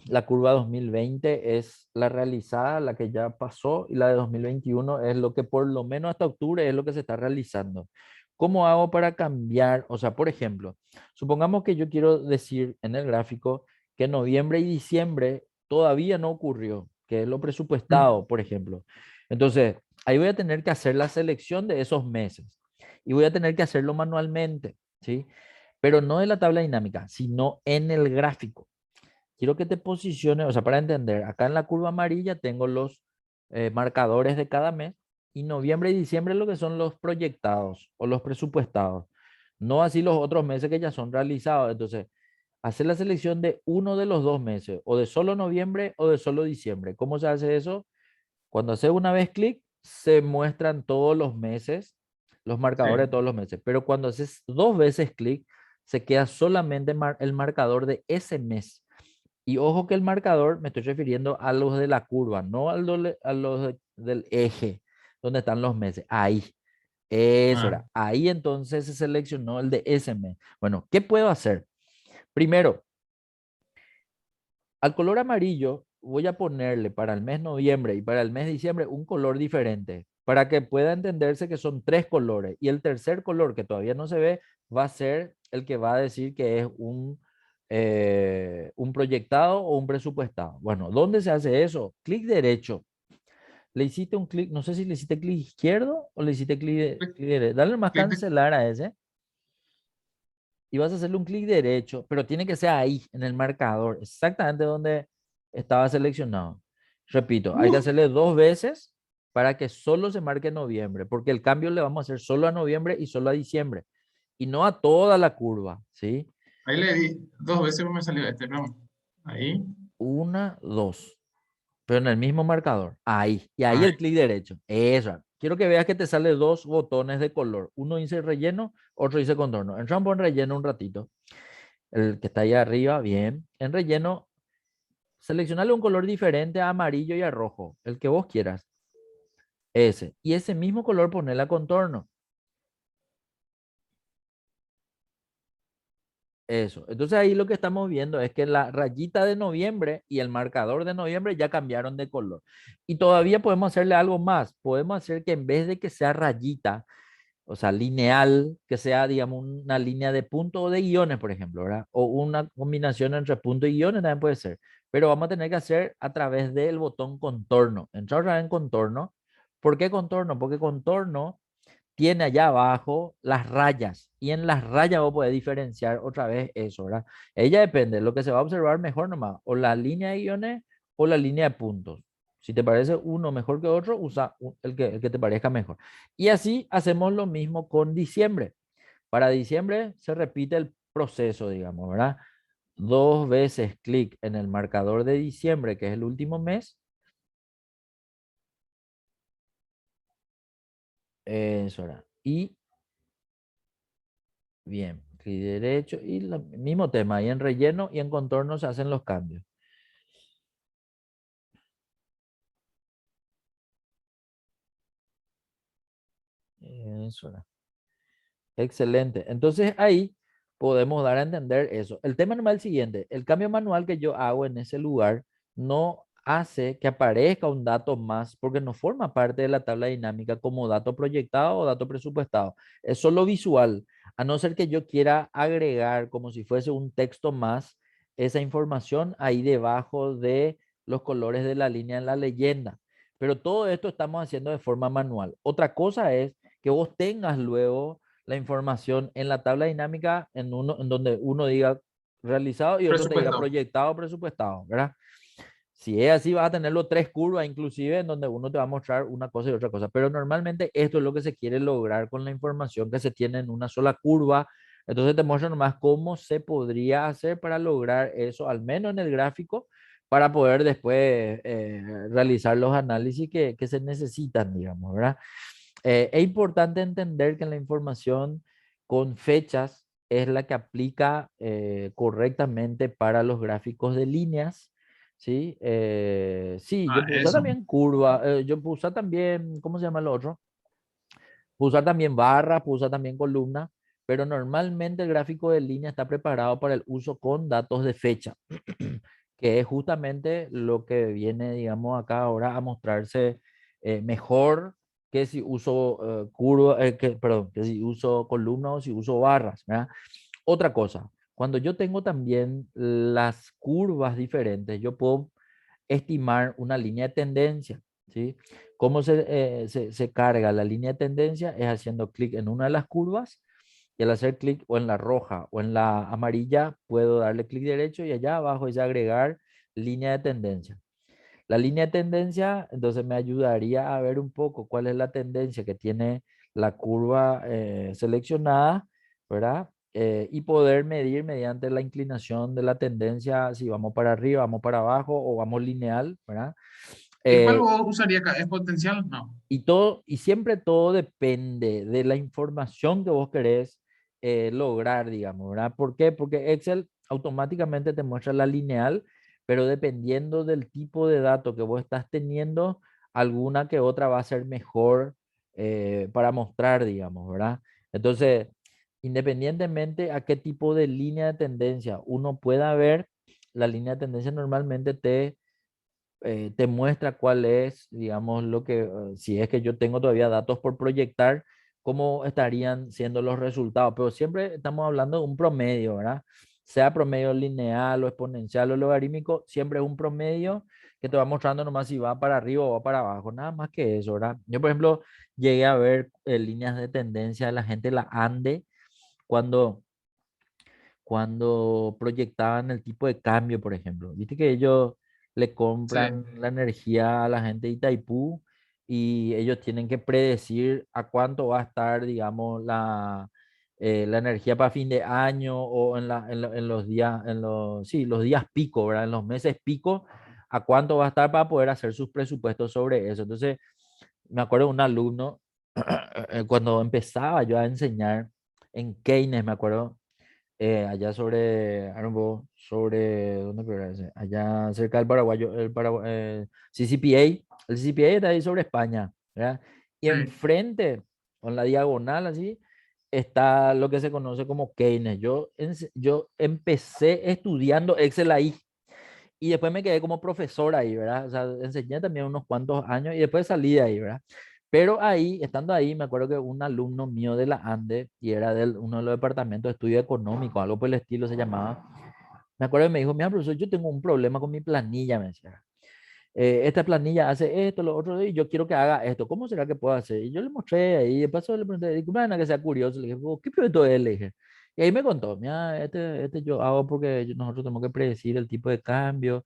La curva 2020 es la realizada, la que ya pasó, y la de 2021 es lo que por lo menos hasta octubre es lo que se está realizando. ¿Cómo hago para cambiar? O sea, por ejemplo, supongamos que yo quiero decir en el gráfico que noviembre y diciembre todavía no ocurrió, que es lo Mm. presupuestado, por ejemplo. Entonces, ahí voy a tener que hacer la selección de esos meses. y voy a tener que hacerlo manualmente, ¿sí? Pero no en la tabla dinámica, sino en el gráfico. Quiero que te posiciones, o sea, para entender, acá en la curva amarilla tengo los marcadores de cada mes y noviembre y diciembre lo que son los proyectados o los presupuestados. No así los otros meses que ya son realizados. Entonces, hacer la selección de uno de los 2 meses, o de solo noviembre o de solo diciembre. ¿Cómo se hace eso? Cuando haces una vez clic, se muestran todos los meses, los marcadores de Sí. todos los meses. Pero cuando haces 2 veces clic, se queda solamente el marcador de ese mes. Y ojo que el marcador, me estoy refiriendo a los de la curva, no a los del eje, donde están los meses. Ahí, eso Ah, era. Ahí entonces se seleccionó el de ese mes. Bueno, ¿qué puedo hacer? Primero, al color amarillo voy a ponerle para el mes noviembre y para el mes diciembre un color diferente, para que pueda entenderse que son 3 colores. Y el tercer color, que todavía no se ve, va a ser el que va a decir que es un proyectado o un presupuestado. Bueno, ¿dónde se hace eso? Clic derecho. Le hiciste un clic, no sé si le hiciste clic izquierdo o le hiciste clic, clic derecho. Dale más clic de- cancelar a ese y vas a hacerle un clic derecho, pero tiene que ser ahí, en el marcador, exactamente donde estaba seleccionado. Repito, hay que ¡Uh! hacerle 2 veces para que solo se marque noviembre, porque el cambio le vamos a hacer solo a noviembre y solo a diciembre, y no a toda la curva, ¿sí? Ahí le di 2 veces me salió este, no. Ahí. Una, dos, pero en el mismo marcador, ahí, y ahí Ahí. el clic derecho, eso. Quiero que veas que te sale 2 botones de color, uno dice relleno, otro dice contorno. Entramos en relleno un ratito, el que está ahí arriba, bien. En relleno, seleccionarle un color diferente a amarillo y a rojo, el que vos quieras. Ese. Y ese mismo color ponerle a contorno. Eso. Entonces ahí lo que estamos viendo es que la rayita de noviembre y el marcador de noviembre ya cambiaron de color. Y todavía podemos hacerle algo más. Podemos hacer que en vez de que sea rayita, o sea, lineal, que sea, digamos, una línea de puntos o de guiones, por ejemplo, ¿verdad? O una combinación entre puntos y guiones también puede ser. Pero vamos a tener que hacer a través del botón contorno. Entrar otra vez en contorno. ¿Por qué contorno? Porque contorno tiene allá abajo las rayas. Y en las rayas vos podés diferenciar otra vez eso, ¿verdad? Ella depende, lo que se va a observar mejor nomás, o la línea de guiones o la línea de puntos. Si te parece uno mejor que otro, usa el que te parezca mejor. Y así hacemos lo mismo con diciembre. Para diciembre se repite el proceso, digamos, ¿verdad? 2 veces clic en el marcador de diciembre, que es el último mes. Eso era. Y bien, clic derecho y el mismo tema. Ahí en relleno y en contorno se hacen los cambios. Eso era. Excelente. Entonces ahí podemos dar a entender eso. El tema normal es el siguiente. El cambio manual que yo hago en ese lugar no hace que aparezca un dato más porque no forma parte de la tabla dinámica como dato proyectado o dato presupuestado. Es solo visual, a no ser que yo quiera agregar como si fuese un texto más esa información ahí debajo de los colores de la línea en la leyenda. Pero todo esto estamos haciendo de forma manual. Otra cosa es que vos tengas luego la información en la tabla dinámica en donde uno diga realizado y otro te diga Presupuesto. proyectado, presupuestado, ¿verdad? Si es así, vas a tener los 3 curvas inclusive en donde uno te va a mostrar una cosa y otra cosa, pero normalmente esto es lo que se quiere lograr con la información que se tiene en una sola curva. Entonces te muestro nomás cómo se podría hacer para lograr eso, al menos en el gráfico, para poder después realizar los análisis que se necesitan, digamos, ¿verdad? Es importante entender que la información con fechas es la que aplica correctamente para los gráficos de líneas, ¿sí? Sí, yo Ah, puedo usar eso. también curva, yo puedo usar también, ¿cómo se llama el otro? Puedo usar también barra, puedo usar también columna, pero normalmente el gráfico de línea está preparado para el uso con datos de fecha, que es justamente lo que viene, digamos, acá ahora a mostrarse mejor que si uso curva, perdón, que si uso columna o si uso barras, ¿verdad? Otra cosa, cuando yo tengo también las curvas diferentes, yo puedo estimar una línea de tendencia, ¿sí? ¿Cómo se carga la línea de tendencia? Es haciendo clic en una de las curvas y al hacer clic o en la roja o en la amarilla, puedo darle clic derecho y allá abajo es agregar línea de tendencia. La línea de tendencia, entonces me ayudaría a ver un poco cuál es la tendencia que tiene la curva seleccionada, ¿verdad? Y poder medir mediante la inclinación de la tendencia si vamos para arriba, vamos para abajo o vamos lineal, ¿verdad? ¿Y cuál Eh, vos usaría acá? ¿Es potencial? No. y siempre todo depende de la información que vos querés lograr, digamos, ¿verdad? ¿Por qué? Porque Excel automáticamente te muestra la lineal, pero dependiendo del tipo de dato que vos estás teniendo, alguna que otra va a ser mejor para mostrar, digamos, ¿verdad? Entonces, independientemente a qué tipo de línea de tendencia uno pueda ver, la línea de tendencia normalmente te muestra cuál es, digamos, si es que yo tengo todavía datos por proyectar, cómo estarían siendo los resultados. Pero siempre estamos hablando de un promedio, ¿verdad? Sea promedio lineal o exponencial o logarítmico, siempre es un promedio que te va mostrando nomás si va para arriba o va para abajo, nada más que eso, ¿verdad? Yo, por ejemplo, llegué a ver líneas de tendencia de la gente, la ANDE, cuando proyectaban el tipo de cambio, por ejemplo. Viste que ellos le Sí, compran la energía a la gente de Itaipú y ellos tienen que predecir a cuánto va a estar, digamos, la energía para fin de año o en los días, sí, los días pico, ¿verdad? En los meses pico, a cuánto va a estar para poder hacer sus presupuestos sobre eso. Entonces, me acuerdo de un alumno, cuando empezaba yo a enseñar en Keynes, me acuerdo, allá sobre Arbo, ¿dónde creo era ese? Allá cerca del Paraguayo, CCPA, el CCPA está ahí sobre España, ¿verdad? Y sí. enfrente, con la diagonal así, está lo que se conoce como Keynes. Yo empecé estudiando Excel ahí y después me quedé como profesor ahí, ¿verdad? O sea, enseñé también unos cuantos años y después salí de ahí, ¿verdad? Pero ahí, estando ahí, me acuerdo que un alumno mío de la ANDE, y era de uno de los departamentos de estudio económico, algo por el estilo se llamaba, me acuerdo que me dijo, mira, profesor, yo tengo un problema con mi planilla, me decía. Esta planilla hace esto, lo otro, y yo quiero que haga esto. ¿Cómo será que puedo hacer? Y yo le mostré ahí, de paso le pregunté, "Disculpa, que sea curioso". Le dije, ¿qué proyecto es? Le dije. Y ahí me contó, mira, este yo hago porque nosotros tenemos que predecir el tipo de cambio.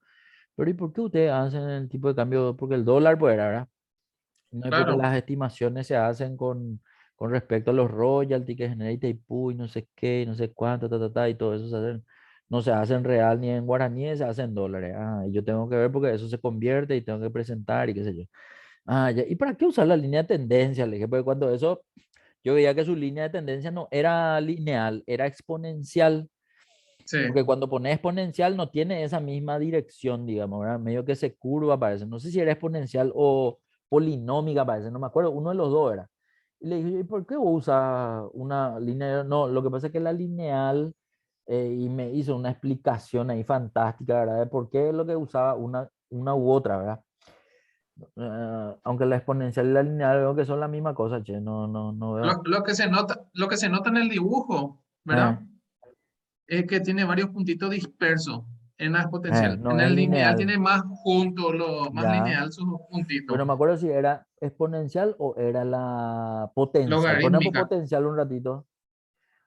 Pero ¿y por qué ustedes hacen el tipo de cambio? Porque el dólar, pues, ¿verdad? No es porque Claro. las estimaciones se hacen con respecto a los royalties que genera Itaipú y no sé qué, y no sé cuánto, y todo eso no se hace en real ni en guaraníes, se hace en dólares. Ah, y yo tengo que ver porque eso se convierte y tengo que presentar y qué sé yo. Ah, ya. ¿Y para qué usar la línea de tendencia? Le dije, porque cuando eso, yo veía que su línea de tendencia no era lineal, era exponencial. Sí. Porque cuando pones exponencial no tiene esa misma dirección, digamos, ¿verdad? Medio que se curva, parece. No sé si era exponencial o polinómica, parece, no me acuerdo. Uno de los dos era. Y le dije, ¿y por qué vos usas una lineal? No, lo que pasa es que la lineal, y me hizo una explicación ahí fantástica, ¿verdad? De por qué es lo que usaba una u otra, ¿verdad? Aunque la exponencial y la lineal veo que son la misma cosa, che, no veo. Lo que se nota en el dibujo, Eh, ¿verdad? Es que tiene varios puntitos dispersos en la exponencial. no En es el lineal lineal, tiene más juntos, más ya. lineal sus puntitos. Pero no me acuerdo si era exponencial o era la potencial. Ponemos Logarítmica. potencial un ratito.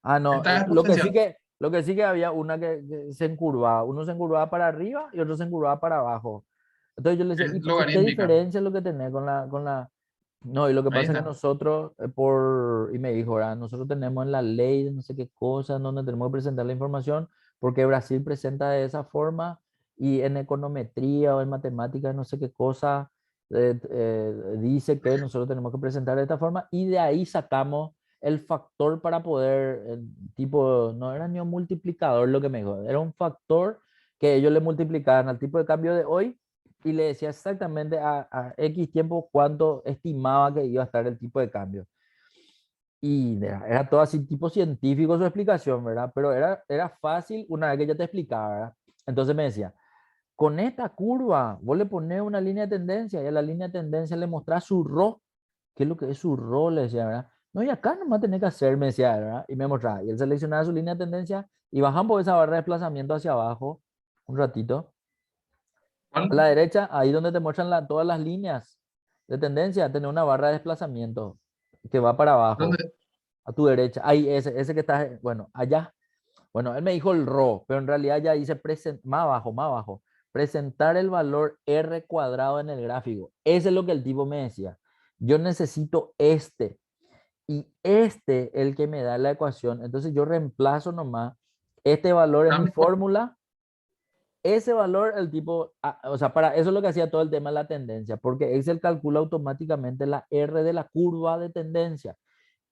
Ah, no. Esta es exponencial. Lo que sí que había una que se encurvaba. Uno se encurvaba para arriba y otro se encurvaba para abajo. Entonces yo le decía, Es ¿y qué logarítmica. diferencia es lo que tenés con la? No, y lo que Ahí pasa es que está. nosotros, y me dijo, ¿verdad? Nosotros tenemos en la ley de no sé qué cosa, en donde tenemos que presentar la información, porque Brasil presenta de esa forma, y en econometría o en matemáticas, no sé qué cosa, dice que nosotros tenemos que presentar de esta forma, y de ahí sacamos el factor para poder, tipo, no era ni un multiplicador lo que me dijo, era un factor que ellos le multiplicaban al tipo de cambio de hoy y le decía exactamente a X tiempo cuánto estimaba que iba a estar el tipo de cambio. Y era todo así, tipo científico su explicación, ¿verdad? Pero era fácil una vez que ya te explicaba, ¿verdad? Entonces me decía, con esta curva, vos le pones una línea de tendencia y a la línea de tendencia le mostrás su RO. ¿Qué es lo que es su RO? Le decía, ¿verdad? No, y acá nomás tenés que hacer, me decía, ¿verdad? Y me mostraba. Y él seleccionaba su línea de tendencia y bajan por esa barra de desplazamiento hacia abajo un ratito. A ¿Cuál? la derecha, ahí donde te muestran todas las líneas. de tendencia, tener una barra de desplazamiento que va para abajo, ¿Dónde? a tu derecha. Ahí, ese que está, bueno, allá. Bueno, él me dijo el RO, pero en realidad ya dice más abajo. Presentar el valor R cuadrado en el gráfico. Ese es lo que el tipo me decía. Yo necesito este. Y este el que me da la ecuación. Entonces yo reemplazo nomás este valor en mi Dame por- fórmula. Ese valor, el tipo, o sea, para eso es lo que hacía todo el tema de la tendencia, porque Excel calcula automáticamente la R de la curva de tendencia.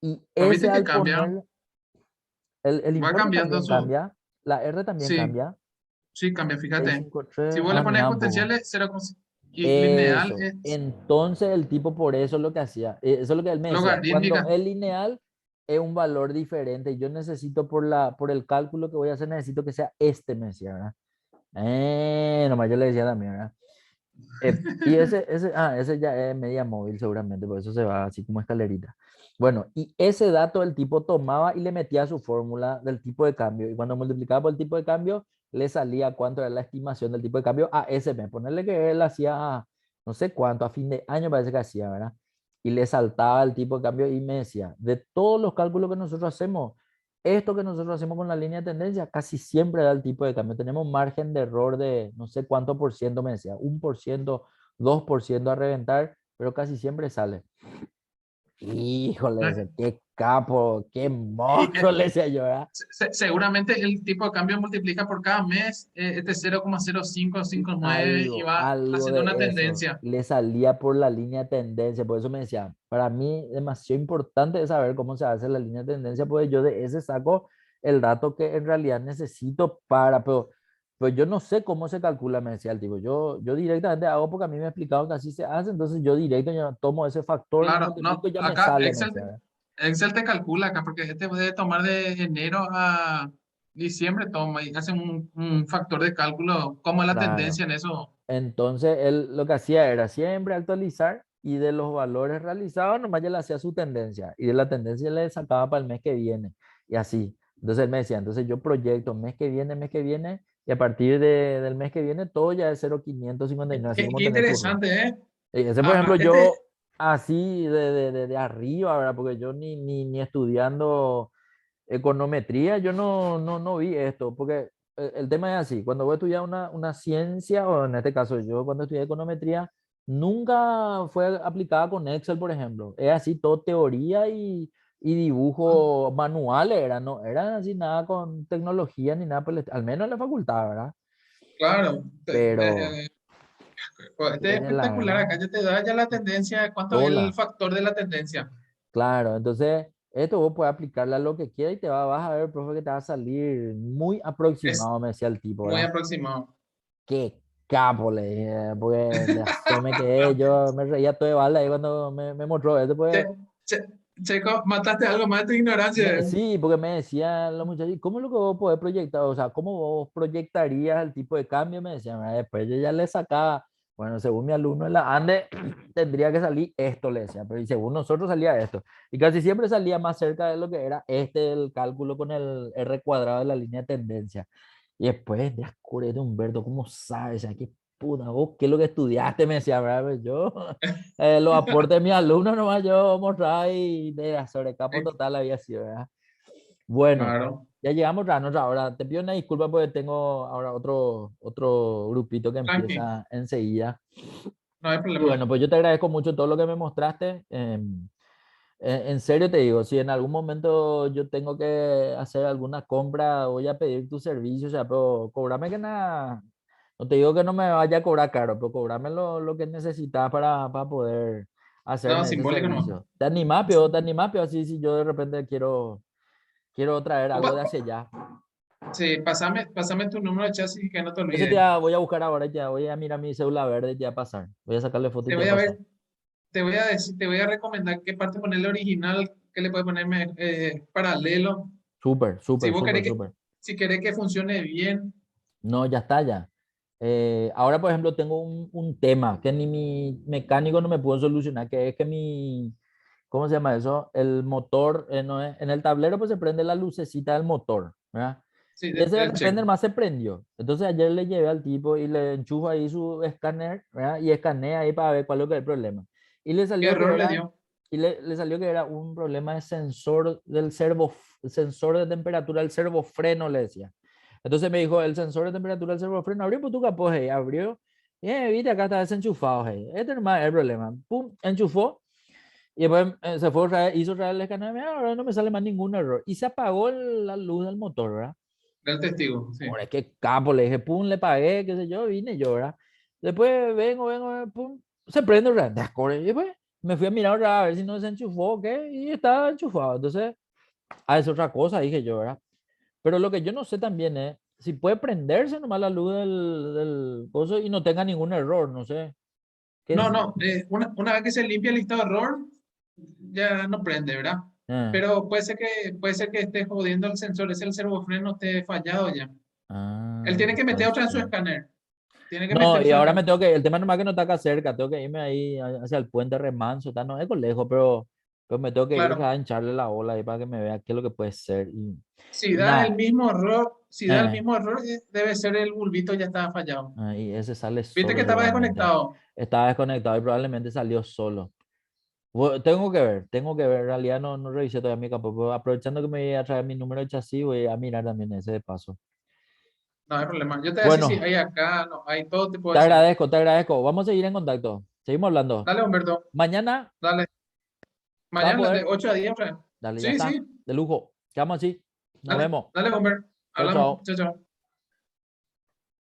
Y Pero ese viste que al cambia, poner, el va importe cambiando también su... cambia, la R también Sí, cambia. sí, cambia, fíjate. Si 653, vos le ah, pones mira un poco. potenciales, y lineal Eso. es Entonces el tipo por eso es lo que hacía. Eso es lo que él me decía. Cuando logarítmica. es lineal es un valor diferente. Yo necesito por el cálculo que voy a hacer, necesito que sea este, me decía, ¿verdad? Nomás yo le decía también, ¿verdad? Y ese ya es media móvil seguramente, por eso se va así como escalerita. Bueno, y ese dato el tipo tomaba y le metía a su fórmula del tipo de cambio. Y cuando multiplicaba por el tipo de cambio, le salía cuánto era la estimación del tipo de cambio a ese mes. Ponerle que él hacía no sé cuánto, a fin de año parece que hacía, ¿verdad? Y le saltaba el tipo de cambio y me decía, de todos los cálculos que nosotros hacemos, esto que nosotros hacemos con la línea de tendencia casi siempre da el tipo de cambio. Tenemos margen de error de no sé cuánto por ciento, me decía, 1%, 2% a reventar, pero casi siempre sale. Híjole, ese, qué capo, qué Y monstruo, le decía yo, ¿verdad? seguramente el tipo de cambio multiplica por cada mes este Y 0,0559 y algo, va algo haciendo una de eso tendencia. le salía por la línea de tendencia. Por eso me decía, para mí demasiado importante es saber cómo se hace la línea de tendencia, porque yo de ese saco el dato que en realidad necesito pero pues yo no sé cómo se calcula, me decía el tipo. Yo directamente hago porque a mí me explicaron que así se hace, entonces yo directo yo tomo ese factor, Claro, multiplico no, y ya me acá sale, me decía, ¿verdad? Excel te calcula acá porque este puede tomar de enero a diciembre, toma y hace un factor de cálculo, cómo es la Claro. tendencia en eso. Entonces él lo que hacía era siempre actualizar y de los valores realizados nomás ya le hacía su tendencia y de la tendencia le sacaba para el mes que viene y así. Entonces él me decía, entonces yo proyecto mes que viene y a partir del mes que viene todo ya es 0,559, así como Qué tenés tu RO. interesante, ¿eh? Y ese por ejemplo Ah, este, yo así de arriba, ¿verdad? Porque yo ni estudiando econometría, yo no vi esto, porque el tema es así, cuando voy a estudiar una ciencia, o en este caso yo cuando estudié econometría, nunca fue aplicada con Excel, por ejemplo. Es así, todo teoría y dibujo manuales, no era así nada con tecnología ni nada, por al menos en la facultad, ¿verdad? claro, Pero, este es la espectacular, verdad, acá ya te da ya la tendencia, de cuánto es el sola. factor de la tendencia. Claro, entonces esto vos puedes aplicarle a lo que quieras y vas a ver, profe, que te va a salir muy Es aproximado, me decía el tipo, muy ¿verdad? aproximado. Qué capo, le dije, porque de eso me quedé, yo me reía todo de bala ahí cuando me mostró esto, Che, pues, che, Checo, mataste algo más de tu ignorancia. sí, porque me decían los muchachos, "¿Y cómo es lo que vos podés proyectar? O sea, ¿cómo vos proyectarías el tipo de cambio?" Me decían, "Ah, después yo ya le sacaba, bueno, según mi alumno en la ANDE, tendría que salir esto, le decía, pero y según nosotros salía esto. Y casi siempre salía más cerca de lo que era el cálculo con el R cuadrado de la línea de tendencia. Y después, de de Humberto, ¿cómo sabes? O sea, qué puta, vos, ¿qué es lo que estudiaste? Me decía, ¿verdad? Pues yo, los aportes de mis alumnos nomás yo mostraba y de sobrecapo total había sido, ¿verdad? Bueno, Claro, ya llegamos a nosotros ahora. Te pido una disculpa porque tengo ahora otro grupito que tranqui, empieza enseguida. no hay Y problema. bueno, pues yo te agradezco mucho todo lo que me mostraste. En serio te digo, si en algún momento yo tengo que hacer alguna compra, voy a pedir tu servicio, o sea, pero cobrame que nada, no te digo que no me vaya a cobrar caro, pero cobrame lo que necesitas para poder No, hacerme ese simbólico no. servicio. Te animás, pero así si yo de repente quiero traer algo de hacia allá. Sí, pásame tu número de chasis que no te Ese olvides. voy a buscar ahora, ya voy a mirar mi cédula verde y ya pasar. Voy a sacarle foto y Te te voy voy a a pasar. ver, te voy a decir, te voy a recomendar qué parte ponerle original, qué le puedes poner paralelo. Súper, Si súper, vos súper, querés que, súper. si querés que funcione bien, No, ya está, ya. Ahora, por ejemplo, tengo un tema que ni mi mecánico no me pudo solucionar, que es que ¿cómo se llama eso? El motor, no en el tablero pues se prende la lucecita del motor, ¿verdad? sí, Y ese de del repente check. más se prendió. Entonces ayer le llevé al tipo y le enchufo ahí su escáner, ¿verdad? Y escanea ahí para ver cuál es el problema. Y le ¿Qué salió que error le era, dio? le salió que era un problema de sensor del sensor de temperatura del servofreno, le decía. Entonces me dijo, el sensor de temperatura del servofreno, abrió pues tu capó, hey, abrió, viste, acá está desenchufado, hey. Este nomás es el problema. Pum, enchufó, y después se fue otra vez, hizo otra vez el escaneo, "Mira, ahora no me sale más ningún error". Y se apagó la luz del motor, ¿verdad? Del testigo, sí. Ahora, qué capo, le dije, pum, le pagué, qué sé yo, vine yo, ¿verdad? Después vengo, pum, se prende, ¿verdad? Y después me fui a mirar otra vez a ver si no se enchufó o qué, y estaba enchufado. Entonces, es otra cosa, dije yo, ¿verdad? Pero lo que yo no sé también es si puede prenderse nomás la luz del coso y no tenga ningún error, no sé. ¿Qué No, es? no, una vez que se limpia el listado de error, ya no prende, ¿verdad? Ah, Pero puede ser que esté jodiendo el sensor, es el servofreno esté fallado ya. Él tiene que meter puede otra en su ser. escáner. Tiene que No, meter y otra ahora en me su... tengo que, el tema nomás que no está acá cerca, tengo que irme ahí hacia el puente Remanso, está, no es con lejos, pero me tengo que ir Claro, a hincharle la ola ahí para que me vea qué es lo que puede ser. si Y da el nada, mismo error, si da el eh, mismo error, debe ser el bulbito ya estaba fallado. y ese sale Viste que solo estaba seguramente. desconectado. Estaba desconectado y probablemente salió solo. Tengo que ver, en realidad no revisé todavía mi capó, pero aprovechando que me voy a traer mi número de chasis, voy a mirar también ese de paso. No hay problema. Yo te voy a decir si Bueno, hay acá, no, hay todo, te puedo decir. te agradezco. Vamos a seguir en contacto. Seguimos hablando. Dale, Humberto, Mañana dale. va a Mañana de poder. 8 a 10 otra vez. Dale, ya Sí, está. sí. De lujo. Quedamos así. Nos Dale, vemos. dale, Humberto. Chao, Hablamos. chao. Chao, chao.